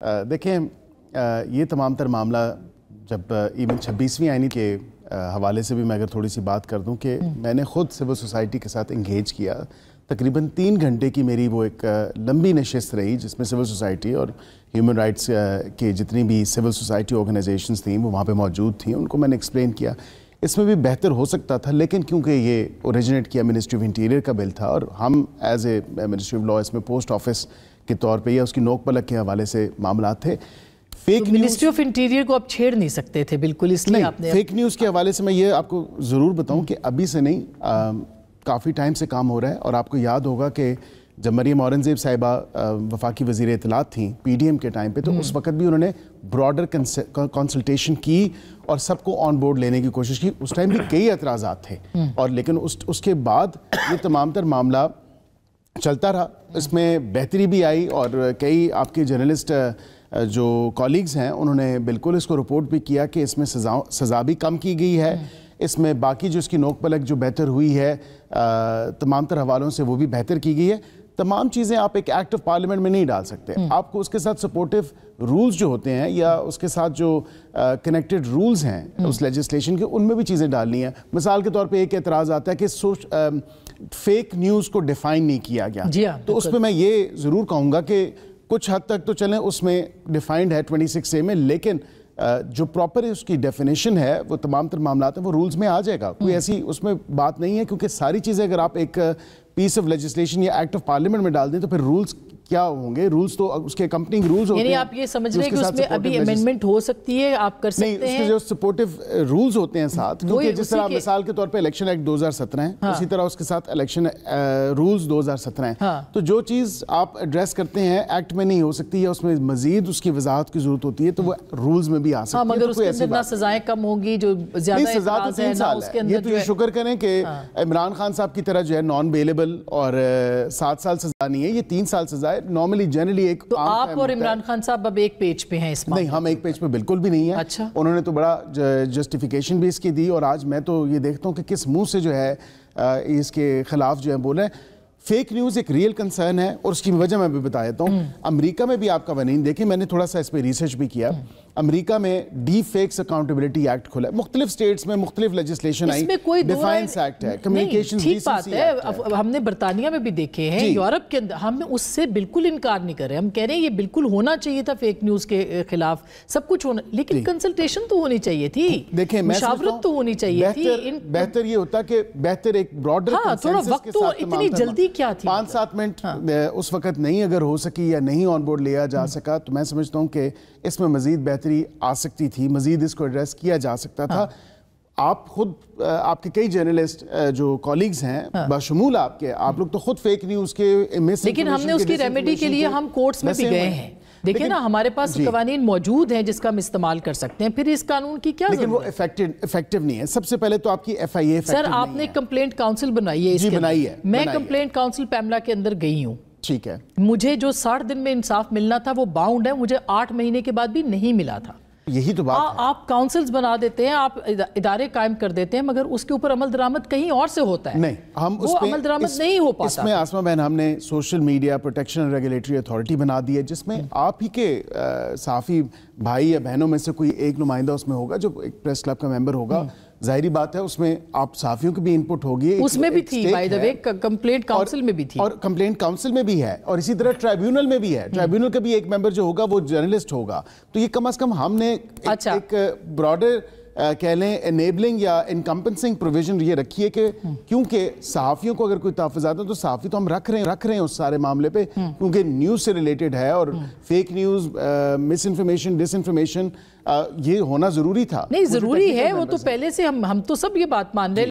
देखें ये तमाम तर मामला जब इवन 26वीं आईनी के हवाले से भी मैं अगर थोड़ी सी बात कर दूं कि मैंने ख़ुद सिविल सोसाइटी के साथ इंगेज किया। तकरीबन 3 घंटे की मेरी वो एक लंबी नशिस्त रही जिसमें सिविल सोसाइटी और ह्यूमन राइट्स के जितनी भी सिविल सोसाइटी ऑर्गेनाइजेशंस थी वो वहाँ पे मौजूद थी। उनको मैंने एक्सप्लेन किया इसमें भी बेहतर हो सकता था, लेकिन क्योंकि ये ओरिजिनेट किया मिनिस्ट्री ऑफ इंटीरियर का बिल था और हम as a ministry of law इसमें पोस्ट ऑफिस के तौर पे या उसकी नोक पलक के हवाले से मामला थे। फेक मिनिस्ट्री ऑफ इंटीरियर को आप छेड़ नहीं सकते थे बिल्कुल, इसलिए आपने फेक न्यूज़ के हवाले से मैं ये आपको ज़रूर बताऊं कि अभी से नहीं काफ़ी टाइम से काम हो रहा है। और आपको याद होगा कि जब मरियम औरंगज़ेब साहिबा वफाकी वज़ीर इत्तलात थी PDM के टाइम पे, तो उस वक्त भी उन्होंने ब्रॉडर कंसल्टेशन की और सबको ऑन बोर्ड लेने की कोशिश की। उस टाइम भी कई एतराज़ात थे और लेकिन उसके बाद ये तमाम तर मामला चलता रहा। इसमें बेहतरी भी आई और कई आपके जर्नलिस्ट जो कॉलीग्स हैं उन्होंने बिल्कुल इसको रिपोर्ट भी किया कि इसमें सज़ा भी कम की गई है। इसमें बाकी जो इसकी नोक पलक जो बेहतर हुई है तमाम तर हवालों से वो भी बेहतर की गई है। तमाम चीज़ें आप एक एक्ट ऑफ पार्लियामेंट में नहीं डाल सकते। आपको उसके साथ सपोर्टिव रूल्स जो होते हैं या उसके साथ जो कनेक्टेड रूल्स हैं उस लेजिस्लेशन के, उनमें भी चीज़ें डालनी है। मिसाल के तौर पे एक एतराज़ आता है कि फेक न्यूज़ को डिफ़ाइन नहीं किया गया, तो उसमें मैं ये ज़रूर कहूँगा कि कुछ हद तक तो चलें उसमें डिफ़ाइंड है 26A में, लेकिन जो प्रॉपर उसकी डेफिनेशन है वो तमाम तर मामला है वो रूल्स में आ जाएगा। कोई ऐसी उसमें बात नहीं है, क्योंकि सारी चीज़ें अगर आप एक पीस ऑफ लेजिस्लेशन या एक्ट ऑफ पार्लियामेंट में डाल दें तो फिर रूल्स क्या होंगे? रूल्स तो उसके अकम्पनिंग रूल्स होते हैं। यानी आप ये समझ रहे हैं कि उसमें अभी अमेंडमेंट हो सकती है, आप कर सकते हैं। नहीं, उसके जो सपोर्टिव रूल्स होते हैं साथ, क्योंकि जिस तरह मिसाल के तौर पे इलेक्शन एक्ट 2017 है, उसी तरह उसके साथ इलेक्शन रूल्स 2017 है। तो जो चीज़ आप एड्रेस करते हैं एक्ट में नहीं हो सकती या उसमें मजीद उसकी वजाहत की जरूरत होती है तो वो रूल्स में भी आ सकती है। मगर उसके अंदर ना सज़ाएं कम होंगी, जो ज़्यादा सज़ा तो 3 साल है। ये तो ये शुक्र करें कि इमरान खान साहब की तरह जो है नॉन बेलेबल और 7 साल सज़ा नहीं है, ये 3 साल सज़ा है। नॉर्मली जनरली एक तो आप और इमरान खान साहब अब एक पेज पे हैं इस नहीं, हम एक पेज पे बिल्कुल भी नहीं है। अच्छा। उन्होंने तो बड़ा जस्टिफिकेशन भी इसकी दी और आज मैं तो ये देखता हूँ कि किस मुंह से जो है इसके खिलाफ जो है बोले। फेक न्यूज़ एक रियल कंसर्न है और उसकी वजह मैं भी बता देता हूँ। अमेरिका में भी आप कवानीन देखें, मैंने थोड़ा सा इस पर रिसर्च भी किया। अमेरिका में डीप फेक्स अकाउंटेबिलिटी एक्ट खुला है, मुख्तलिफ स्टेट्स में मुख्तलिफ लेजिस्लेशन आई, डिफेंस एक्ट है, कम्युनिकेशन ठीक बात है। हमने बर्तानिया में भी देखे हैं, यूरोप के अंदर, हम उससे बिल्कुल इनकार नहीं कर रहे। हम कह रहे हैं ये बिल्कुल होना चाहिए था फेक न्यूज़ के खिलाफ, सब कुछ होना, लेकिन कंसल्टेशन तो होनी चाहिए थी। देखें, मुशावरत तो होनी चाहिए थी। बेहतर ये होता कि बेहतर एक ब्रॉडर थोड़ा वक्त, तो इतनी जल्दी क्या थी? 5-7 मिनट उस वक्त नहीं अगर हो सकी या नहीं ऑन बोर्ड लिया जा सका, तो मैं समझता हूँ कि इसमें मजीद बेहतरी आ सकती थी, मजीद इसको एड्रेस किया जा सकता था। आप खुद आपके कई जर्नलिस्ट जो कॉलीग्स हैं बशमूल आपके, आप लोग तो खुद फेक न्यूज़ के, लेकिन हमने उसकी रेमेडी के लिए हम कोर्ट्स में भी गए हैं। देखिए ना, हमारे पास कवानीन मौजूद हैं जिसका हम इस्तेमाल कर सकते हैं, फिर इस कानून की क्या लेकिन वो इफेक्टिव नहीं है। सबसे पहले तो आपकी FIA सर, आपने कंप्लेंट काउंसिल बनाई है, जी बनाई है। मैं कंप्लेंट काउंसिल पैमला के अंदर गई हूँ, ठीक है। मुझे जो 60 दिन में इंसाफ मिलना था वो बाउंड है, मुझे 8 महीने के बाद भी नहीं मिला था। यही तो बात है। आप काउंसिल्स बना देते हैं, आप इदारे कायम कर देते हैं, मगर उसके ऊपर अमल दरामद कहीं और से होता है। नहीं, हम वो अमल दरामद नहीं हो पाता। इसमें आसमा बहन हमने social media protection and regulatory authority बना दी है, जिसमें आप ही के साफी भाई या बहनों में से कोई एक नुमाइंदा उसमें होगा जो एक प्रेस क्लब का मेंबर होगा। जाहिर बात है उसमें आप साफियों की भी इनपुट होगी, उसमें भी थी, by the way complaint council में भी थी, और कंप्लेंट काउंसिल में भी है, और इसी तरह ट्राइब्यूनल में भी है। ट्राइब्यूनल का भी एक मेंबर जो होगा वो जर्नलिस्ट होगा। तो ये कम से कम हमने एक ब्रॉडर कह लें एनेबलिंग या इनकम्पेंसिंग प्रोविजन ये रखी है कि क्योंकि सहाफ़ियों को अगर कोई तहफ़्फ़ुज़ात है तो सहाफ़ी तो हम रख रहे हैं उस सारे मामले पे, क्योंकि न्यूज़ से रिलेटेड है और fake news, misinformation, disinformation ये होना ज़रूरी था। नहीं, ज़रूरी है, वो तो पहले से हम तो सब ये बात मान रहे हैं।